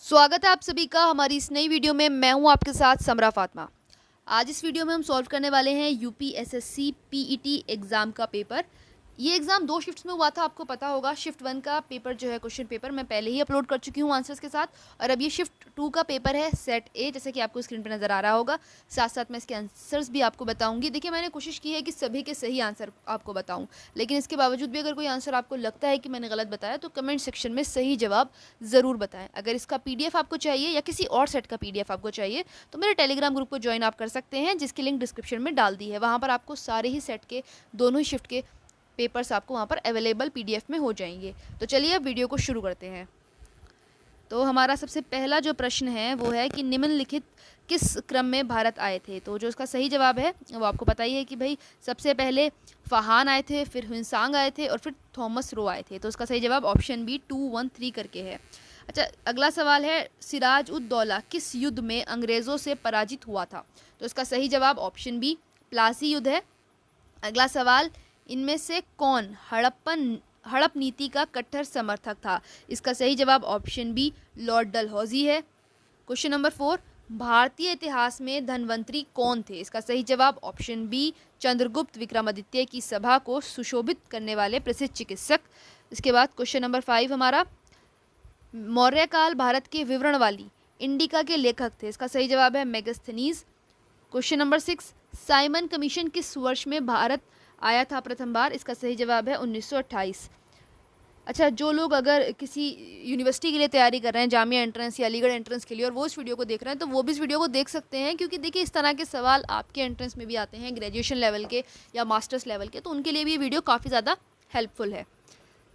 स्वागत है आप सभी का हमारी इस नई वीडियो में। मैं हूं आपके साथ समरा फातिमा। आज इस वीडियो में हम सॉल्व करने वाले हैं यूपीएसएससी पीईटी एग्ज़ाम का पेपर। ये एग्ज़ाम 2 शिफ्ट्स में हुआ था, आपको पता होगा। शिफ्ट 1 का पेपर जो है, क्वेश्चन पेपर मैं पहले ही अपलोड कर चुकी हूँ आंसर्स के साथ, और अब ये शिफ्ट 2 का पेपर है सेट ए, जैसे कि आपको स्क्रीन पर नज़र आ रहा होगा। साथ साथ मैं इसके आंसर्स भी आपको बताऊँगी। देखिए, मैंने कोशिश की है कि सभी के सही आंसर आपको बताऊँ, लेकिन इसके बावजूद भी अगर कोई आंसर आपको लगता है कि मैंने गलत बताया तो कमेंट सेक्शन में सही जवाब ज़रूर बताएं। अगर इसका पीडीएफ आपको चाहिए या किसी और सेट का पीडीएफ आपको चाहिए तो मेरे टेलीग्राम ग्रुप को ज्वाइन आप कर सकते हैं, जिसकी लिंक डिस्क्रिप्शन में डाल दी है। वहाँ पर आपको सारे ही सेट के, दोनों ही शिफ्ट के पेपर्स आपको वहाँ पर अवेलेबल पीडीएफ में हो जाएंगे। तो चलिए अब वीडियो को शुरू करते हैं। तो हमारा सबसे पहला जो प्रश्न है वो है कि निम्नलिखित किस क्रम में भारत आए थे। तो जो इसका सही जवाब है वो आपको पता ही है कि भाई सबसे पहले फहान आए थे, फिर हुइनसांग आए थे और फिर थॉमस रो आए थे। तो इसका सही जवाब ऑप्शन बी 213 करके है। अच्छा, अगला सवाल है सिराज उद दौला किस युद्ध में अंग्रेज़ों से पराजित हुआ था। तो इसका सही जवाब ऑप्शन बी प्लासी युद्ध है। अगला सवाल, इनमें से कौन हड़प नीति का कट्टर समर्थक था। इसका सही जवाब ऑप्शन बी लॉर्ड डलहौजी है। क्वेश्चन नंबर 4, भारतीय इतिहास में धन्वंतरी कौन थे। इसका सही जवाब ऑप्शन बी चंद्रगुप्त विक्रमादित्य की सभा को सुशोभित करने वाले प्रसिद्ध चिकित्सक। इसके बाद क्वेश्चन नंबर 5 हमारा, मौर्य काल भारत के विवरण वाली इंडिका के लेखक थे। इसका सही जवाब है Megasthenes. Question number 6, Simon commission किस वर्ष में भारत आया था प्रथम बार। इसका सही जवाब है 1928। अच्छा, जो लोग अगर किसी यूनिवर्सिटी के लिए तैयारी कर रहे हैं, जामिया एंट्रेंस या अलीगढ़ एंट्रेंस के लिए, और वो इस वीडियो को देख रहे हैं, तो वो भी इस वीडियो को देख सकते हैं, क्योंकि देखिए इस तरह के सवाल आपके एंट्रेंस में भी आते हैं, ग्रेजुएशन लेवल के या मास्टर्स लेवल के, तो उनके लिए भी ये वीडियो काफ़ी ज़्यादा हेल्पफुल है।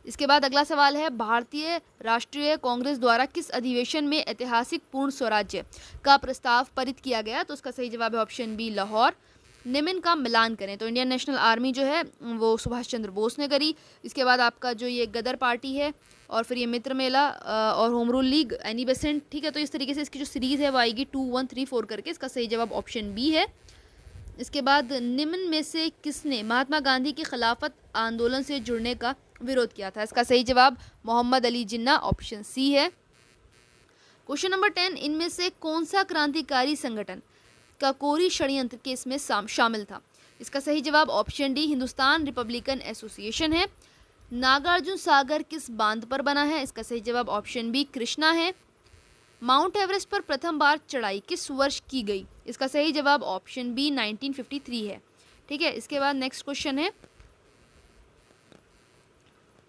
इसके बाद अगला सवाल है, भारतीय राष्ट्रीय कांग्रेस द्वारा किस अधिवेशन में ऐतिहासिक पूर्ण स्वराज्य का प्रस्ताव पारित किया गया। तो उसका सही जवाब है ऑप्शन बी लाहौर। निम्न का मिलान करें। तो इंडियन नेशनल आर्मी जो है वो सुभाष चंद्र बोस ने करी। इसके बाद आपका जो ये गदर पार्टी है, और फिर ये मित्र मेला और home rule league Annie Besant. ठीक है, तो इस तरीके से इसकी जो सीरीज़ है वो आएगी 2 1 3 4 करके। इसका सही जवाब ऑप्शन बी है। इसके बाद निम्न में से किसने महात्मा गांधी के खिलाफत आंदोलन से जुड़ने का विरोध किया था। इसका सही जवाब मोहम्मद अली जिन्ना, ऑप्शन सी है। क्वेश्चन नंबर 10, इनमें से कौन सा क्रांतिकारी संगठन काकोरी षड्यंत्र केस में शामिल था। इसका सही जवाब option D Hindustan Republican association है। नागार्जुन सागर किस बांध पर बना है। इसका सही जवाब ऑप्शन बी कृष्णा है। माउंट एवरेस्ट पर प्रथम बार चढ़ाई किस वर्ष की गई। इसका सही जवाब ऑप्शन बी 1953 है। ठीक है, इसके बाद नेक्स्ट क्वेश्चन है,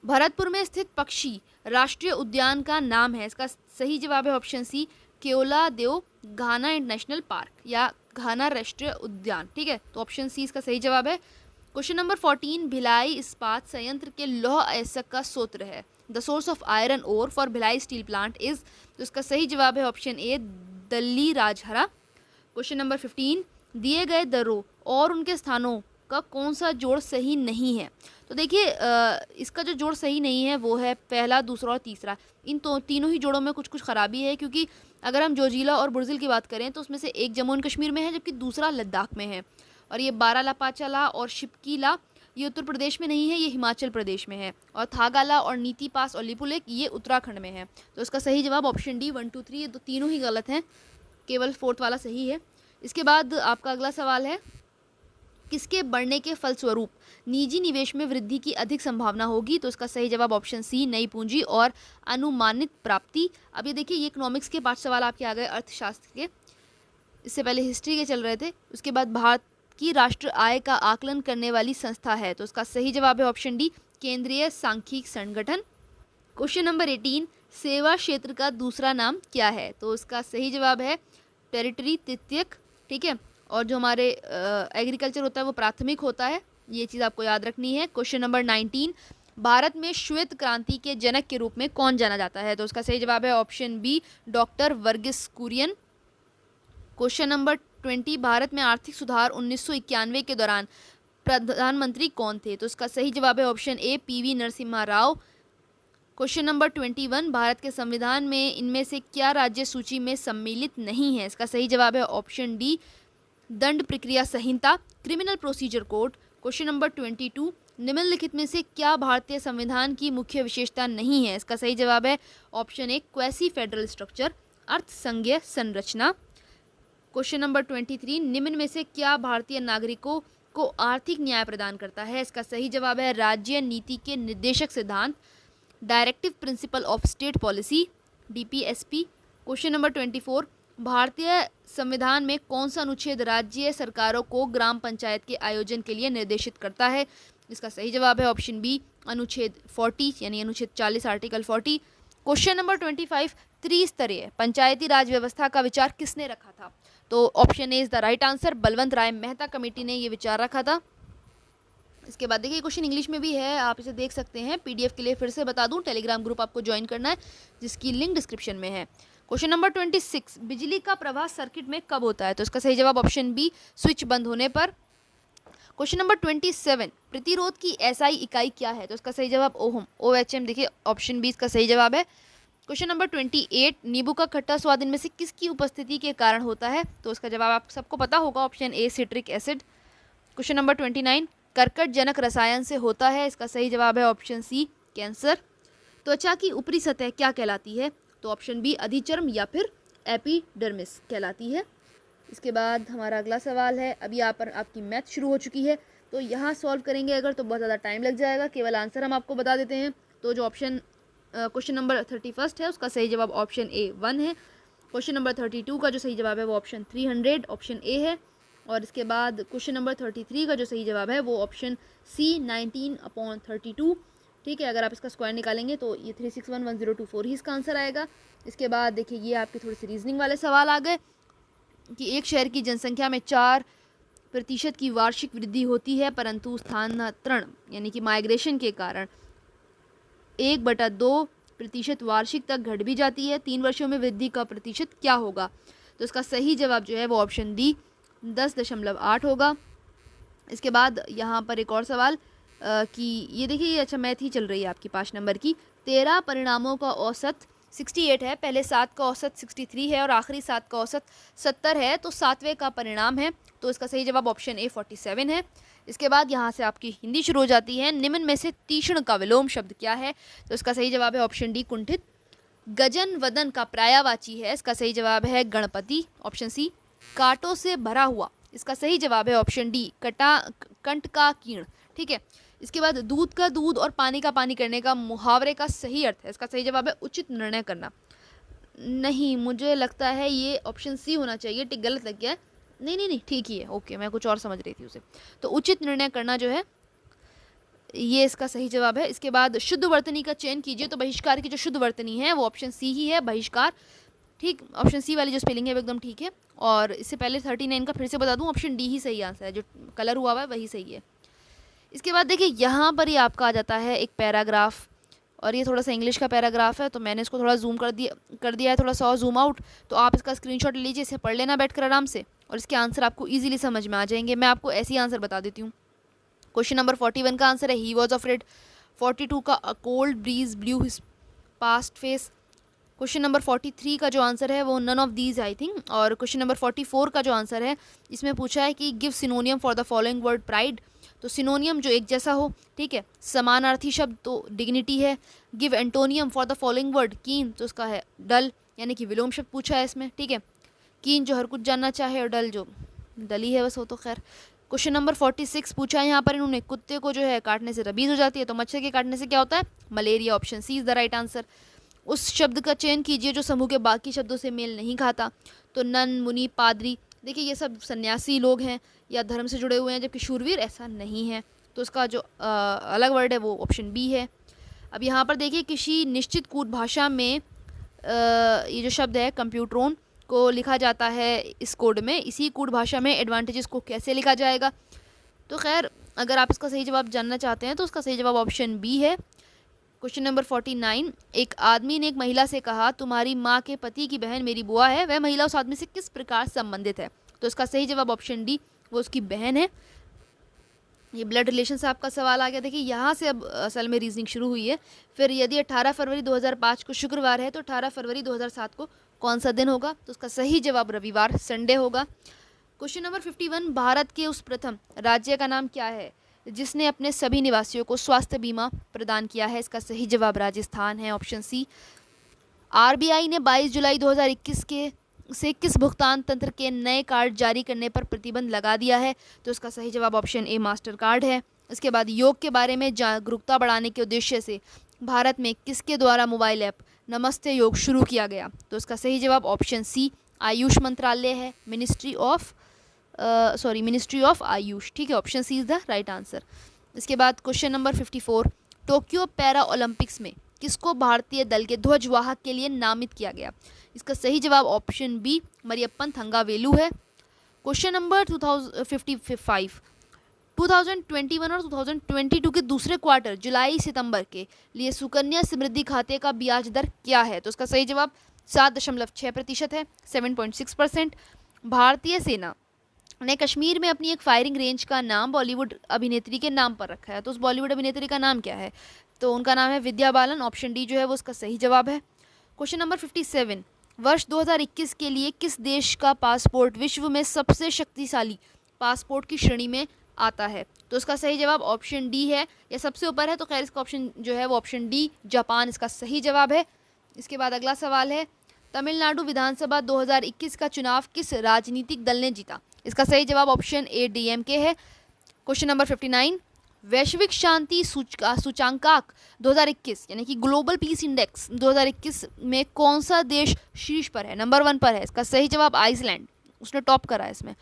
भरतपुर में स्थित पक्षी राष्ट्रीय उद्यान का नाम है। इसका सही जवाब है ऑप्शन सी केओला देव घाना नेशनल पार्क या घाना राष्ट्रीय उद्यान। ठीक है, तो ऑप्शन सी इसका सही जवाब है। क्वेश्चन नंबर 14, भिलाई इस्पात संयंत्र के लौह अयस्क का सूत्र है। The source of iron ore for Bhilai steel plant is. तो इसका सही जवाब है option A Dalli Rajhara. Question number 15, दिए गए दरों और उनके स्थानों का कौन सा जोड़ सही नहीं है। तो देखिए इसका जो जोड़ सही नहीं है वो है पहला, दूसरा और तीसरा। इन तीनों ही जोड़ों में कुछ कुछ खराबी है, क्योंकि अगर हम जोजिला और बुर्जिल की बात करें तो उसमें से एक जम्मू एंड कश्मीर में है जबकि दूसरा लद्दाख में है, और ये बारालापाचाला और शिपकीला ये उत्तर प्रदेश में नहीं है, ये हिमाचल प्रदेश में है, और थागाला और नीति पास और लिपुलेक ये उत्तराखंड में है। तो इसका सही जवाब ऑप्शन डी 1 2 3, ये तो तीनों ही गलत हैं, केवल फोर्थ वाला सही है। इसके बाद आपका अगला सवाल है, किसके बढ़ने के फलस्वरूप निजी निवेश में वृद्धि की अधिक संभावना होगी। तो इसका सही जवाब ऑप्शन सी नई पूंजी और अनुमानित प्राप्ति। अब ये देखिए, ये इकोनॉमिक्स के 5 सवाल आपके आ गए, अर्थशास्त्र के, इससे पहले हिस्ट्री के चल रहे थे। उसके बाद भारत की राष्ट्र आय का आकलन करने वाली संस्था है। तो इसका सही जवाब है ऑप्शन डी केंद्रीय सांख्यिकी संगठन। क्वेश्चन नंबर 18, सेवा क्षेत्र का दूसरा नाम क्या है। तो इसका सही जवाब है टेरिटरी तृतीयक। ठीक है, और जो हमारे एग्रीकल्चर होता है वो प्राथमिक होता है, ये चीज़ आपको याद रखनी है। क्वेश्चन नंबर 19, भारत में श्वेत क्रांति के जनक के रूप में कौन जाना जाता है। तो उसका सही जवाब है option B doctor Varghese Kurien. Question number 20, भारत में आर्थिक सुधार 1991 के दौरान प्रधानमंत्री कौन थे। तो इसका सही जवाब है ऑप्शन ए PV Narasimha Rao. Question number 21, Bharat के संविधान में इनमें से क्या राज्य सूची में सम्मिलित नहीं है। इसका सही जवाब है ऑप्शन डी दंड प्रक्रिया संहिता, criminal procedure code. Question number 22, निम्नलिखित में से क्या भारतीय संविधान की मुख्य विशेषता नहीं है। इसका सही जवाब है option A quasi federal structure. अर्थसंघीय संरचना। क्वेश्चन नंबर 23, निम्न में से क्या भारतीय नागरिकों को आर्थिक न्याय प्रदान करता है? इसका सही जवाब है राज्य नीति के निर्देशक सिद्धांत, directive principle of state policy, DPSP। Question number 24, भारतीय संविधान में कौन सा अनुच्छेद राज्य सरकारों को ग्राम पंचायत के आयोजन के लिए निर्देशित करता है? इसका सही जवाब है ऑप्शन बी, अनुच्छेद 40 यानी अनुच्छेद 40, आर्टिकल 40। क्वेश्चन नंबर 25, त्रिस्तरीय पंचायती राज व्यवस्था का विचार किसने रखा था? तो option A is the right answer, Balwant Rai Mehta committee ने ये विचार रखा था। इसके बाद देखिए क्वेश्चन इंग्लिश में भी है, आप इसे देख सकते हैं। PDF के लिए फिर से बता दूं, टेलीग्राम ग्रुप आपको ज्वाइन करना है जिसकी लिंक डिस्क्रिप्शन में है। क्वेश्चन नंबर 26, बिजली का प्रवाह सर्किट में कब होता है? तो इसका सही जवाब ऑप्शन बी, स्विच बंद होने पर। क्वेश्चन नंबर 27, प्रतिरोध की SI इकाई क्या है? तो इसका सही जवाब ओहम, OHM। देखिए ऑप्शन बी इसका सही जवाब है। क्वेश्चन नंबर 28, नींबू का खट्टा स्वाद इनमें से किसकी उपस्थिति के कारण होता है? तो इसका जवाब आप सबको पता होगा, option A, citric acid. Question number 29, कर्कट जनक रसायन से होता है? इसका सही जवाब है ऑप्शन सी, कैंसर। त्वचा की ऊपरी सतह क्या कहलाती है? तो ऑप्शन बी, अधिचर्म या फिर एपिडर्मिस कहलाती है। इसके बाद हमारा अगला सवाल है, अभी यहाँ पर आपकी मैथ शुरू हो चुकी है, तो यहाँ सॉल्व करेंगे अगर तो बहुत ज़्यादा टाइम लग जाएगा। केवल आंसर हम आपको बता देते हैं। तो जो ऑप्शन क्वेश्चन नंबर 31 है उसका सही जवाब ऑप्शन ए 1 है। क्वेश्चन नंबर 32 का जो सही जवाब है वो ऑप्शन 300 ऑप्शन ए है। और इसके बाद क्वेश्चन नंबर 33 का जो सही जवाब है वो ऑप्शन सी 19/32। ठीक है, अगर आप इसका स्क्वायर निकालेंगे तो ये 3611024 ही इसका आंसर आएगा। इसके बाद देखिए ये आपके थोड़ी सी रीजनिंग वाले सवाल आ गए कि एक शहर की जनसंख्या में 4% की वार्षिक वृद्धि होती है, परंतु स्थानांतरण यानी कि माइग्रेशन के कारण 1/2% वार्षिक तक घट भी जाती है। 3 वर्षों में वृद्धि का प्रतिशत क्या होगा? तो इसका सही जवाब जो है वो ऑप्शन डी 10.8 होगा। इसके बाद यहाँ पर एक और सवाल कि ये देखिए, ये अच्छा मैथ ही चल रही है आपकी 5 नंबर की। 13 परिणामों का औसत 68 है, पहले 7 का औसत 63 है और आखिरी 7 का औसत 70 है, तो 7वें का परिणाम है। तो इसका सही जवाब ऑप्शन ए 47 है। इसके बाद यहाँ से आपकी हिंदी शुरू हो जाती है। निम्न में से तीक्ष्ण का विलोम शब्द क्या है? तो इसका सही जवाब है ऑप्शन डी, कुंठित। गजन वदन का पर्यायवाची है, इसका सही जवाब है गणपति, ऑप्शन सी। कांटों से भरा हुआ, इसका सही जवाब है ऑप्शन डी, कंट का कीर्ण। ठीक है, इसके बाद दूध का दूध और पानी का पानी करने का मुहावरे का सही अर्थ है, इसका सही जवाब है उचित निर्णय करना। नहीं, मुझे लगता है ये ऑप्शन सी होना चाहिए, टिक गलत लग गया है। नहीं ठीक ही है, ओके, मैं कुछ और समझ रही थी उसे। तो उचित निर्णय करना जो है ये इसका सही जवाब है। इसके बाद शुद्ध वर्तनी का चयन कीजिए, तो बहिष्कार की जो शुद्ध वर्तनी है वो ऑप्शन सी ही है, बहिष्कार। ठीक, ऑप्शन सी वाली जो स्पेलिंग है वो एकदम ठीक है। और इससे पहले 39 का फिर से बता दूं, ऑप्शन डी ही सही आंसर है, जो कलर हुआ हुआ है वही सही है। इसके बाद देखिए यहाँ पर ही आपका आ जाता है एक पैराग्राफ, और ये थोड़ा सा इंग्लिश का पैराग्राफ है, तो मैंने इसको थोड़ा जूम कर दिया है, थोड़ा सा और जूम आउट। तो आप इसका स्क्रीनशॉट ले लीजिए, इसे पढ़ लेना बैठकर आराम से, और इसके आंसर आपको ईजिली समझ में आ जाएंगे। मैं आपको ऐसे ही आंसर बता देती हूँ। क्वेश्चन नंबर 41 का आंसर है ही वॉज अफ्रेड। 42 का a cold breeze blue his past face. Question number 43 का जो आंसर है वो none of these I think. और क्वेश्चन नंबर 44 का जो आंसर है इसमें पूछा है कि give synonym for the following word pride. तो सिनोनियम जो एक जैसा हो, ठीक है। समानार्थी शब्द तो डिग्निटी है। Give antonym for the following word कीन, तो उसका है डल, यानी कि विलोम शब्द पूछा है इसमें, ठीक है। कीन जो हर कुछ जानना चाहे और डल जो डली है बस, वो तो खैर। क्वेश्चन नंबर 46 पूछा है यहाँ पर इन्होंने, कुत्ते को जो है काटने से रबीज हो जाती है, तो मच्छर के काटने से क्या होता है? Malaria. Option C is the right answer. उस शब्द का चयन कीजिए जो समूह के बाकी शब्दों से मेल नहीं खाता। तो नन, मुनि, पादरी, देखिए ये सब सन्यासी लोग हैं या धर्म से जुड़े हुए हैं, जबकि शूरवीर ऐसा नहीं है। तो उसका जो अलग वर्ड है वो ऑप्शन बी है। अब यहाँ पर देखिए किसी निश्चित कूट भाषा में ये जो शब्द है कंप्यूट्रोन को लिखा जाता है इस कोड में, इसी कूट भाषा में एडवांटेजेस को कैसे लिखा जाएगा? तो खैर अगर आप इसका सही जवाब जानना चाहते हैं तो उसका सही जवाब ऑप्शन बी है। क्वेश्चन नंबर 49, एक आदमी ने एक महिला से कहा तुम्हारी माँ के पति की बहन मेरी बुआ है, वह महिला उस आदमी से किस प्रकार संबंधित है? तो इसका सही जवाब ऑप्शन डी, वो उसकी बहन है। ये ब्लड रिलेशन से आपका सवाल आ गया। देखिए यहाँ से अब असल में रीजनिंग शुरू हुई है। फिर यदि 18 फरवरी 2005 को शुक्रवार है तो 18 फरवरी 2007 को कौन सा दिन होगा? तो उसका सही जवाब रविवार, संडे होगा। क्वेश्चन नंबर 51, भारत के उस प्रथम राज्य का नाम क्या है जिसने अपने सभी निवासियों को स्वास्थ्य बीमा प्रदान किया है? इसका सही जवाब राजस्थान है, ऑप्शन सी। आरबीआई ने 22 जुलाई 2021 के से किस भुगतान तंत्र के नए कार्ड जारी करने पर प्रतिबंध लगा दिया है? तो इसका सही जवाब ऑप्शन ए मास्टर कार्ड है। इसके बाद योग के बारे में जागरूकता बढ़ाने के उद्देश्य से भारत में किसके द्वारा मोबाइल ऐप नमस्ते योग शुरू किया गया? तो इसका सही जवाब ऑप्शन सी आयुष मंत्रालय है, मिनिस्ट्री ऑफ आयुष। ठीक है, option C is the right answer. इसके बाद question number 54, Tokyo para Olympics में किसको भारतीय दल के ध्वजवाहक के लिए नामित किया गया? इसका सही जवाब ऑप्शन बी मरियप्पन थंगावेलु है। क्वेश्चन नंबर 2055, 2021 और 2022 के दूसरे क्वार्टर जुलाई सितंबर के लिए सुकन्या समृद्धि खाते का ब्याज दर क्या है? तो इसका सही जवाब 7.6% है, 7.6%। भारतीय सेना ने कश्मीर में अपनी एक फायरिंग रेंज का नाम बॉलीवुड अभिनेत्री के नाम पर रखा है, तो उस बॉलीवुड अभिनेत्री का नाम क्या है? तो उनका नाम है विद्या बालन। ऑप्शन डी जो है वो उसका सही जवाब है। क्वेश्चन नंबर 57, वर्ष 2021 के लिए किस देश का पासपोर्ट विश्व में सबसे शक्तिशाली पासपोर्ट की श्रेणी में आता है? तो इसका सही जवाब ऑप्शन डी है, या सबसे ऊपर है तो खैर इसका ऑप्शन जो है वो ऑप्शन डी जापान इसका सही जवाब है। इसके बाद अगला सवाल है, तमिलनाडु विधानसभा 2021 का चुनाव किस राजनीतिक दल ने जीता? इसका सही जवाब ऑप्शन ए डीएमके है। क्वेश्चन नंबर 59, वैश्विक शांति सूचांकांक 2021 यानी कि ग्लोबल पीस इंडेक्स 2021 में कौन सा देश शीर्ष पर है, नंबर 1 पर है? इसका सही जवाब आइसलैंड, उसने टॉप करा है इसमें।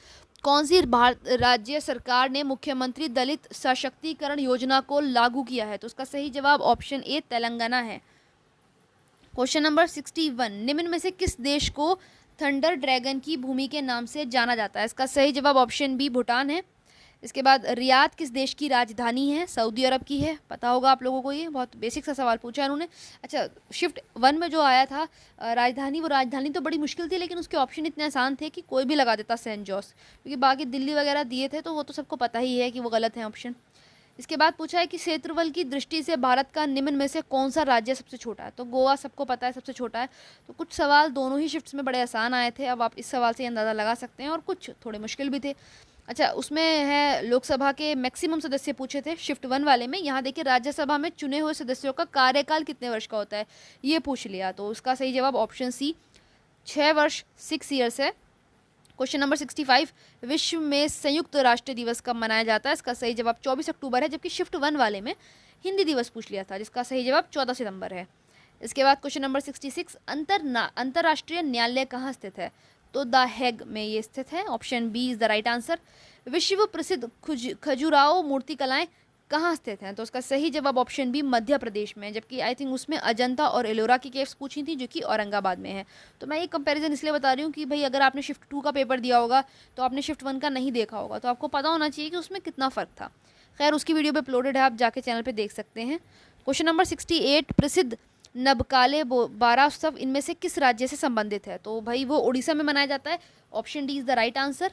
कौन सी राज्य सरकार ने मुख्यमंत्री दलित सशक्तिकरण योजना को लागू किया है? तो उसका सही जवाब ऑप्शन ए तेलंगाना है। क्वेश्चन नंबर 61, निम्न में से किस देश को थंडर ड्रैगन की भूमि के नाम से जाना जाता है? इसका सही जवाब ऑप्शन बी भूटान है। इसके बाद रियाद किस देश की राजधानी है? सऊदी अरब की है, पता होगा आप लोगों को, ये बहुत बेसिक सा सवाल पूछा है उन्होंने। अच्छा, शिफ्ट 1 में जो आया था राजधानी, वो राजधानी तो बड़ी मुश्किल थी, लेकिन उसके ऑप्शन इतने आसान थे कि कोई भी लगा देता सेंट जॉस, क्योंकि बाकी दिल्ली वगैरह दिए थे तो वो तो सबको पता ही है कि वो गलत है ऑप्शन। इसके बाद पूछा है कि क्षेत्रफल की दृष्टि से भारत का निम्न में से कौन सा राज्य सबसे छोटा है? तो गोवा सबको पता है सबसे छोटा है। तो कुछ सवाल दोनों ही शिफ्ट्स में बड़े आसान आए थे, अब आप इस सवाल से अंदाज़ा लगा सकते हैं, और कुछ थोड़े मुश्किल भी थे। अच्छा, उसमें है लोकसभा के मैक्सिमम सदस्य पूछे थे शिफ्ट 1 वाले में। यहाँ देखिए राज्यसभा में चुने हुए सदस्यों का कार्यकाल कितने वर्ष का होता है, ये पूछ लिया। तो उसका सही जवाब ऑप्शन सी 6 वर्ष, 6 ईयर्स है। क्वेश्चन नंबर 65, विश्व में संयुक्त राष्ट्र दिवस कब मनाया जाता है? इसका सही जवाब 24 अक्टूबर है, जबकि शिफ्ट 1 वाले में हिंदी दिवस पूछ लिया था, जिसका सही जवाब 14 सितंबर है। इसके बाद क्वेश्चन नंबर 66, अंतर्राष्ट्रीय न्यायालय कहाँ स्थित है? तो द हेग में ये स्थित है, option B is the right answer. विश्व प्रसिद्ध खजुराहो मूर्तिकलाएं कहाँ स्थित हैं? तो उसका सही जवाब ऑप्शन बी मध्य प्रदेश में, जबकि आई थिंक उसमें अजंता और एलोरा की केव्स पूछी थी, जो कि औरंगाबाद में है। तो मैं ये कंपैरिजन इसलिए बता रही हूँ कि भाई अगर आपने शिफ्ट 2 का पेपर दिया होगा तो आपने शिफ्ट 1 का नहीं देखा होगा, तो आपको पता होना चाहिए कि उसमें कितना फ़र्क था। खैर, उसकी वीडियो पे अपलोडेड है, आप जाके चैनल पर देख सकते हैं। क्वेश्चन नंबर 68, प्रसिद्ध नबकाले बारा उत्सव इनमें से किस राज्य से संबंधित है? तो भाई वो उड़ीसा में मनाया जाता है, option D is the right answer.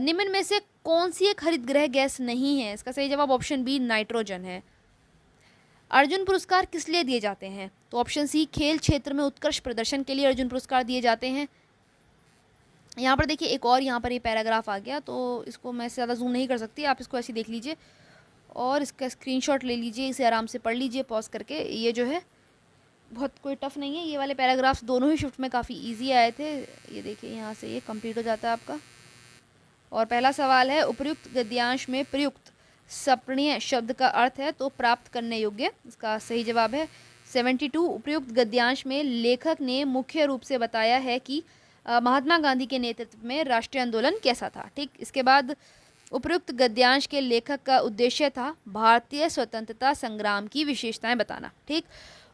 निम्न में से कौन सी एक हरित गृह गैस नहीं है? इसका सही जवाब ऑप्शन बी नाइट्रोजन है। अर्जुन पुरस्कार किस लिए दिए जाते हैं? तो ऑप्शन सी खेल क्षेत्र में उत्कृष्ट प्रदर्शन के लिए अर्जुन पुरस्कार दिए जाते हैं। यहाँ पर देखिए एक और यहाँ पर ये पैराग्राफ आ गया, तो इसको मैं ज़्यादा जूम नहीं कर सकती, आप इसको ऐसे देख लीजिए और इसका स्क्रीनशॉट ले लीजिए, इसे आराम से पढ़ लीजिए पॉज करके। ये जो है बहुत कोई टफ नहीं है, ये वाले पैराग्राफ्स दोनों ही शिफ्ट में काफ़ी इजी आए थे। ये देखिए यहाँ से ये कंप्लीट हो जाता है आपका। और पहला सवाल है, उपयुक्त गद्यांश में प्रयुक्त सपणीय शब्द का अर्थ है तो प्राप्त करने योग्य। इसका सही जवाब है 72। उपयुक्त गद्यांश में लेखक ने मुख्य रूप से बताया है कि महात्मा गांधी के नेतृत्व में राष्ट्रीय आंदोलन कैसा था। ठीक, इसके बाद उपयुक्त गद्यांश के लेखक का उद्देश्य था भारतीय स्वतंत्रता संग्राम की विशेषताएं बताना। ठीक,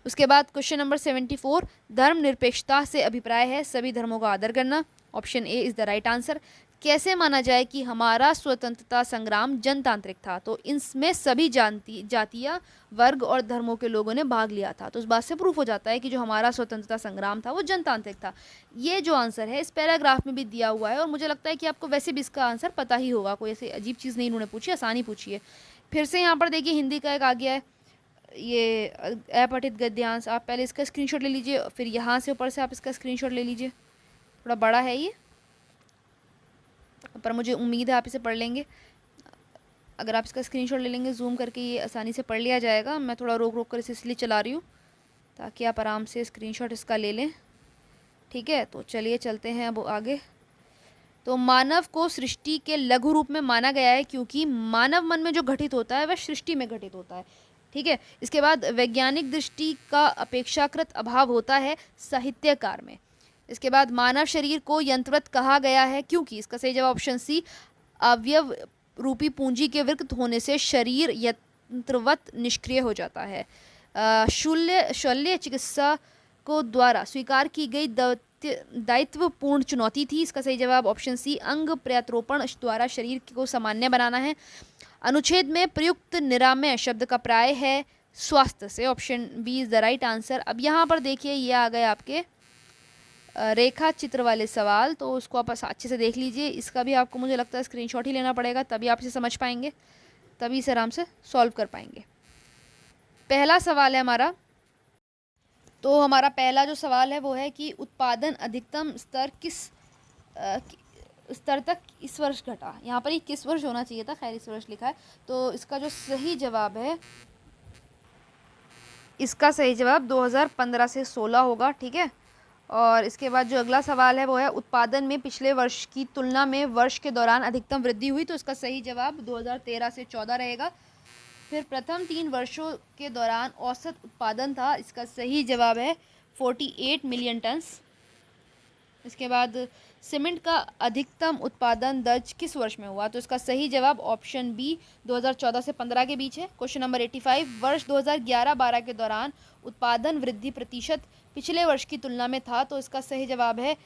उसके बाद क्वेश्चन नंबर 74, धर्मनिरपेक्षता से अभिप्राय है सभी धर्मों का आदर करना। Option A is the right answer. कैसे माना जाए कि हमारा स्वतंत्रता संग्राम जनतांत्रिक था? तो इसमें सभी जातीय वर्ग और धर्मों के लोगों ने भाग लिया था, तो इस बात से प्रूफ हो जाता है कि जो हमारा स्वतंत्रता संग्राम था वो जनतांत्रिक था। ये जो आंसर है इस पैराग्राफ में भी दिया हुआ है, और मुझे लगता है कि आपको वैसे भी इसका आंसर पता ही होगा, कोई ऐसी अजीब चीज़ नहीं इन्होंने पूछी, आसानी पूछी है। फिर से यहाँ पर देखिए हिंदी का एक आ गया है, ये अपठित गद्यांश। आप पहले इसका स्क्रीनशॉट ले लीजिए, फिर यहाँ से ऊपर से आप इसका स्क्रीनशॉट ले लीजिए, थोड़ा बड़ा है ये, पर मुझे उम्मीद है आप इसे पढ़ लेंगे। अगर आप इसका स्क्रीनशॉट ले लेंगे जूम करके, ये आसानी से पढ़ लिया जाएगा। मैं थोड़ा रोक रोक कर इसे इसलिए चला रही हूँ ताकि आप आराम से स्क्रीनशॉट इसका ले लें। ठीक है, तो चलिए चलते हैं अब आगे। तो मानव को सृष्टि के लघु रूप में माना गया है क्योंकि मानव मन में जो घटित होता है वह सृष्टि में घटित होता है। ठीक है, इसके बाद वैज्ञानिक दृष्टि का अपेक्षाकृत अभाव होता है साहित्यकार में। इसके बाद मानव शरीर को यंत्रवत कहा गया है क्योंकि इसका सही जवाब ऑप्शन सी, अवयव रूपी पूंजी के विकृत होने से शरीर यंत्रवत निष्क्रिय हो जाता है। शल्य चिकित्सा को द्वारा स्वीकार की गई दायित्वपूर्ण चुनौती थी। इसका सही जवाब ऑप्शन सी, अंग प्रत्यारोपण द्वारा शरीर को सामान्य बनाना है। अनुच्छेद में प्रयुक्त निरामय शब्द का प्राय है स्वास्थ्य से। Option B is the right answer. अब यहाँ पर देखिए, ये आ गए आपके रेखा चित्र वाले सवाल, तो उसको आप अच्छे से देख लीजिए। इसका भी आपको मुझे लगता है स्क्रीनशॉट ही लेना पड़ेगा, तभी आप इसे समझ पाएंगे, तभी इसे आराम से सॉल्व कर पाएंगे। पहला सवाल है हमारा, तो हमारा पहला जो सवाल है वो है कि उत्पादन अधिकतम स्तर किस स्तर तक इस वर्ष घटा। यहाँ पर ही किस वर्ष होना चाहिए था, खैर इस वर्ष लिखा है। तो इसका जो सही जवाब है, इसका सही जवाब 2015 से 16 होगा। ठीक है, और इसके बाद जो अगला सवाल है वो है उत्पादन में पिछले वर्ष की तुलना में वर्ष के दौरान अधिकतम वृद्धि हुई। तो इसका सही जवाब 2013 से 14 रहेगा। फिर प्रथम 3 वर्षों के दौरान औसत उत्पादन था। इसका सही जवाब है 48 मिलियन टन्स। इसके बाद सीमेंट का अधिकतम उत्पादन दर्ज किस वर्ष में हुआ। तो इसका सही जवाब ऑप्शन बी 2014 से 15 के बीच है। क्वेश्चन नंबर 85, वर्ष 2011-12 के दौरान उत्पादन वृद्धि प्रतिशत पिछले वर्ष की तुलना में था। तो इसका सही जवाब है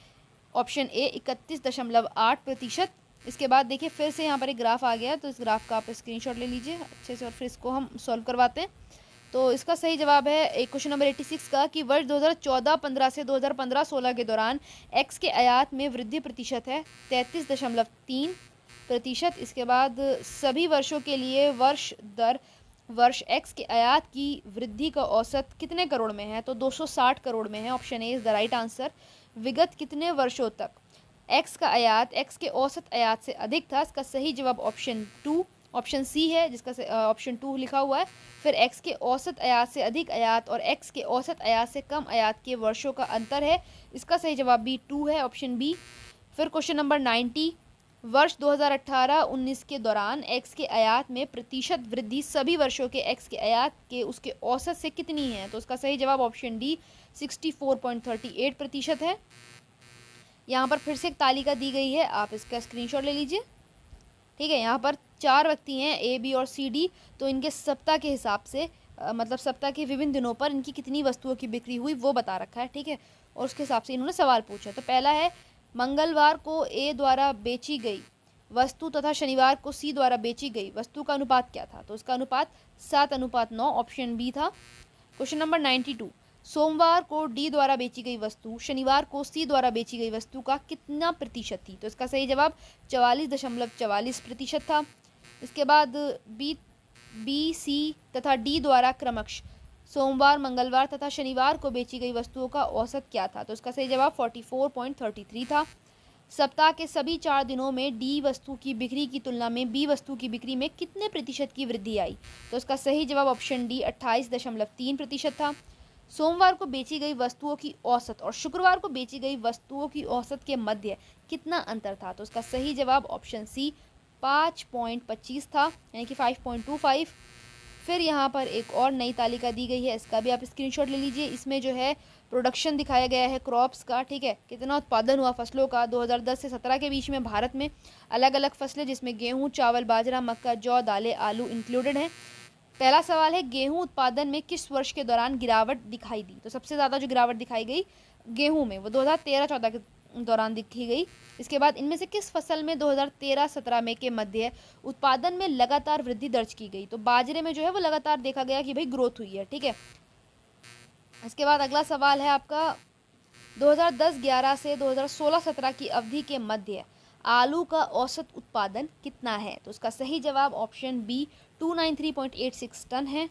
ऑप्शन ए 31.8%। इसके बाद देखिए फिर से यहाँ पर एक ग्राफ आ गया, तो इस ग्राफ का आप स्क्रीनशॉट ले लीजिए अच्छे से और फिर इसको हम सॉल्व करवाते हैं। तो इसका सही जवाब है क्वेश्चन नंबर 86 का कि वर्ष 2014-15 से 2015-16 के दौरान एक्स के आयात में वृद्धि प्रतिशत है 33.3%। इसके बाद सभी वर्षों के लिए वर्ष दर वर्ष एक्स के आयात की वृद्धि का औसत कितने करोड़ में है। तो 260 करोड़ में है। Option A is the right answer. विगत कितने वर्षों तक एक्स का आयात एक्स के औसत आयात से अधिक था। इसका सही जवाब ऑप्शन सी है, जिसका ऑप्शन 2 लिखा हुआ है। फिर एक्स के औसत आयात से अधिक आयात और एक्स के औसत आयात से कम आयात के वर्षों का अंतर है। इसका सही जवाब भी 2 है, ऑप्शन बी। फिर क्वेश्चन नंबर 90, वर्ष 2018-19 के दौरान एक्स के आयात में प्रतिशत वृद्धि सभी वर्षों के एक्स के आयात के उसके औसत से कितनी है। तो उसका सही जवाब ऑप्शन डी 64.38% है। यहाँ पर फिर से एक तालिका दी गई है, आप इसका स्क्रीनशॉट ले लीजिए। ठीक है, यहाँ पर 4 व्यक्ति हैं ए, बी और सी, डी। तो इनके सप्ताह के हिसाब से मतलब सप्ताह के विभिन्न दिनों पर इनकी कितनी वस्तुओं की बिक्री हुई वो बता रखा है। ठीक है, और उसके हिसाब से इन्होंने सवाल पूछा। तो पहला है मंगलवार को ए द्वारा बेची गई वस्तु तथा शनिवार को सी द्वारा बेची गई वस्तु का अनुपात क्या था। तो उसका अनुपात 7:9, ऑप्शन बी था। क्वेश्चन नंबर 92, सोमवार को डी द्वारा बेची गई वस्तु शनिवार को सी द्वारा बेची गई वस्तु का कितना प्रतिशत थी। तो इसका सही जवाब 44.44% था। इसके बाद बी, सी तथा डी द्वारा क्रमश सोमवार, मंगलवार तथा शनिवार को बेची गई वस्तुओं का औसत क्या था। तो इसका सही जवाब 44.33 था। सप्ताह के सभी 4 दिनों में डी वस्तु की बिक्री की तुलना में बी वस्तु की बिक्री में कितने प्रतिशत की वृद्धि आई। तो इसका सही जवाब ऑप्शन डी 28.3% था। सोमवार को बेची गई वस्तुओं की औसत और शुक्रवार को बेची गई वस्तुओं की औसत के मध्य कितना अंतर था। तो उसका सही जवाब ऑप्शन सी 5.25 था, यानी कि 5.25। फिर यहाँ पर एक और नई तालिका दी गई है, इसका भी आप स्क्रीनशॉट ले लीजिए। इसमें जो है प्रोडक्शन दिखाया गया है क्रॉप्स का। ठीक है, कितना उत्पादन हुआ फसलों का 2010 से 17 के बीच में भारत में। अलग अलग फसलें जिसमें गेहूँ, चावल, बाजरा, मक्का, जौ, दालें, आलू इंक्लूडेड हैं। पहला सवाल है गेहूं उत्पादन में किस वर्ष के दौरान गिरावट दिखाई दी। तो सबसे ज़्यादा जो गिरावट दिखाई गई गेहूं में वो 2013-14 के दौरान दिखी गई। इसके बाद इनमें से किस फसल में 2013-17 में के मध्य उत्पादन में लगातार वृद्धि दर्ज की गई। तो बाजरे में जो है वो लगातार देखा गया कि भाई ग्रोथ हुई है। ठीक है, इसके बाद अगला सवाल है आपका 2010-11 से 2016-17 की अवधि के मध्य आलू का औसत उत्पादन कितना है। तो उसका सही जवाब ऑप्शन बी 293.86 टन है।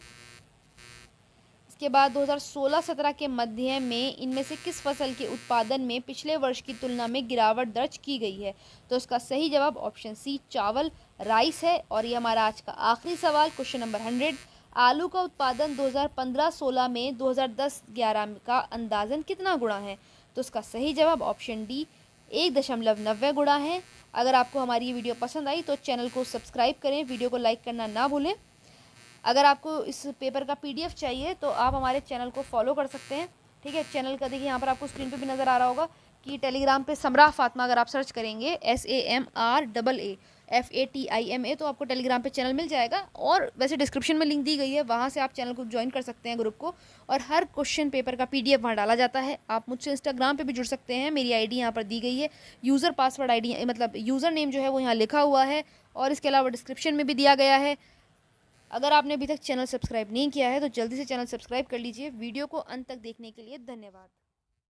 इसके बाद 2016-17 के मध्य में इनमें से किस फसल के उत्पादन में पिछले वर्ष की तुलना में गिरावट दर्ज की गई है। तो उसका सही जवाब ऑप्शन सी चावल, राइस है। और ये हमारा आज का आखिरी सवाल, क्वेश्चन नंबर 100, आलू का उत्पादन 2015-16 में 2010-11 का अंदाजन कितना गुणा है? तो इसका सही जवाब ऑप्शन डी 1.90 गुणा है। अगर आपको हमारी ये वीडियो पसंद आई तो चैनल को सब्सक्राइब करें, वीडियो को लाइक करना ना भूलें। अगर आपको इस पेपर का PDF चाहिए तो आप हमारे चैनल को फॉलो कर सकते हैं। ठीक है, चैनल का देखिए यहाँ पर आपको स्क्रीन पे भी नज़र आ रहा होगा कि टेलीग्राम पे समरा फातिमा अगर आप सर्च करेंगे SAMRAFATIMA तो आपको टेलीग्राम पे चैनल मिल जाएगा। और वैसे डिस्क्रिप्शन में लिंक दी गई है, वहाँ से आप चैनल को ज्वाइन कर सकते हैं, ग्रुप को। और हर क्वेश्चन पेपर का PDF वहाँ डाला जाता है। आप मुझसे इंस्टाग्राम पे भी जुड़ सकते हैं, मेरी ID यहाँ पर दी गई है। यूज़र पासवर्ड ID मतलब यूज़र नेम जो है वो यहाँ लिखा हुआ है, और इसके अलावा डिस्क्रिप्शन में भी दिया गया है। अगर आपने अभी तक चैनल सब्सक्राइब नहीं किया है तो जल्दी से चैनल सब्सक्राइब कर लीजिए। वीडियो को अंत तक देखने के लिए धन्यवाद।